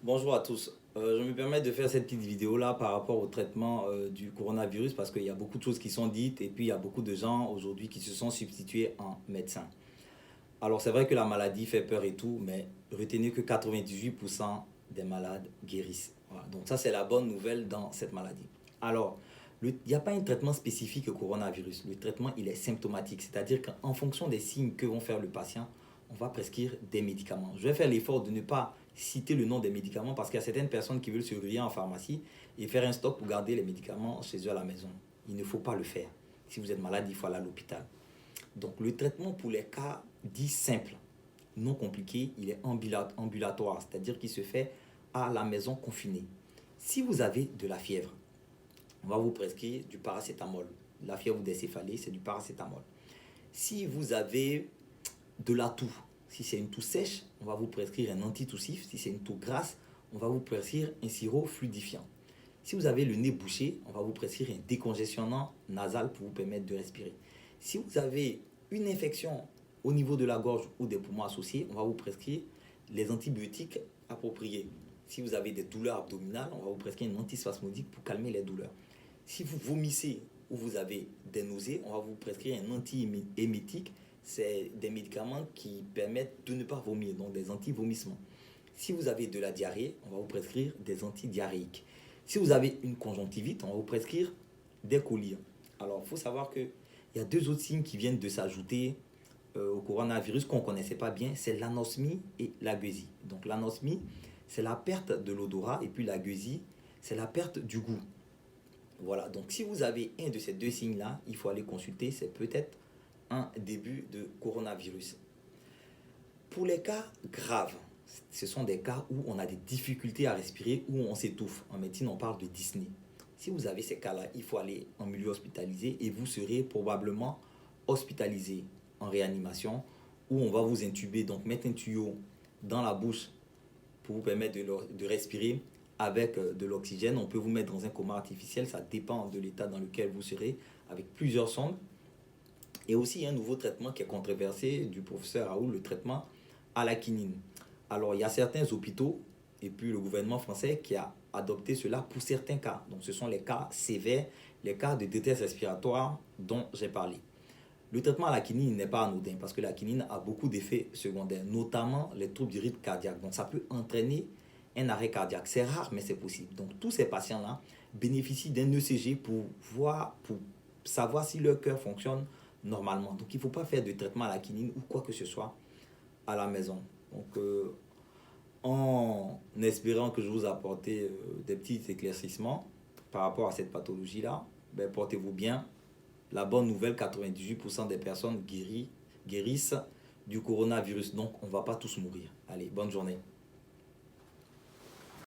Bonjour à tous. Je me permets de faire cette petite vidéo là par rapport au traitement du coronavirus parce qu'il y a beaucoup de choses qui sont dites et puis il y a beaucoup de gens aujourd'hui qui se sont substitués en médecins. Alors c'est vrai que la maladie fait peur et tout, mais retenez que 98% des malades guérissent. Voilà. Donc ça c'est la bonne nouvelle dans cette maladie. Alors, il n'y a pas un traitement spécifique au coronavirus. Le traitement il est symptomatique, c'est-à-dire qu'en fonction des signes que vont faire le patient, on va prescrire des médicaments. Je vais faire l'effort de ne pas citer le nom des médicaments parce qu'il y a certaines personnes qui veulent se ruer en pharmacie et faire un stock pour garder les médicaments chez eux à la maison. Il ne faut pas le faire. Si vous êtes malade, il faut aller à l'hôpital. Donc le traitement pour les cas dits simples, non compliqués, il est ambulatoire, c'est-à-dire qu'il se fait à la maison confinée. Si vous avez de la fièvre, on va vous prescrire du paracétamol. La fièvre ou des céphalées, c'est du paracétamol. Si vous avez de la toux, si c'est une toux sèche, on va vous prescrire un antitoussif. Si c'est une toux grasse, on va vous prescrire un sirop fluidifiant. Si vous avez le nez bouché, on va vous prescrire un décongestionnant nasal pour vous permettre de respirer. Si vous avez une infection au niveau de la gorge ou des poumons associés, on va vous prescrire les antibiotiques appropriés. Si vous avez des douleurs abdominales, on va vous prescrire un antispasmodique pour calmer les douleurs. Si vous vomissez ou vous avez des nausées, on va vous prescrire un anti-émétique. C'est des médicaments qui permettent de ne pas vomir, donc des anti-vomissements. Si vous avez de la diarrhée, on va vous prescrire des antidiarrhéiques. Si vous avez une conjonctivite, on va vous prescrire des collyres. Alors, il faut savoir qu'il y a deux autres signes qui viennent de s'ajouter au coronavirus qu'on ne connaissait pas bien, c'est l'anosmie et la gueusie. Donc l'anosmie, c'est la perte de l'odorat et puis la gueusie, c'est la perte du goût. Voilà, donc si vous avez un de ces deux signes-là, il faut aller consulter, c'est peut-être un début de coronavirus. Pour les cas graves, ce sont des cas où on a des difficultés à respirer, où on s'étouffe. En médecine, on parle de dyspnée. Si vous avez ces cas-là, il faut aller en milieu hospitalisé et vous serez probablement hospitalisé en réanimation où on va vous intuber, donc mettre un tuyau dans la bouche pour vous permettre de respirer avec de l'oxygène. On peut vous mettre dans un coma artificiel, ça dépend de l'état dans lequel vous serez, avec plusieurs sondes. Et aussi, il y a un nouveau traitement qui est controversé du professeur Raoult, le traitement à la quinine. Alors, il y a certains hôpitaux et puis le gouvernement français qui a adopté cela pour certains cas. Donc, ce sont les cas sévères, les cas de détresse respiratoire dont j'ai parlé. Le traitement à la quinine n'est pas anodin parce que la quinine a beaucoup d'effets secondaires, notamment les troubles du rythme cardiaque. Donc, ça peut entraîner un arrêt cardiaque. C'est rare, mais c'est possible. Donc, tous ces patients-là bénéficient d'un ECG pour savoir si leur cœur fonctionne normalement. Donc, il ne faut pas faire de traitement à la quinine ou quoi que ce soit à la maison. Donc, en espérant que je vous apporte des petits éclaircissements par rapport à cette pathologie-là, ben, portez-vous bien. La bonne nouvelle, 98% des personnes guérissent du coronavirus. Donc, on ne va pas tous mourir. Allez, bonne journée.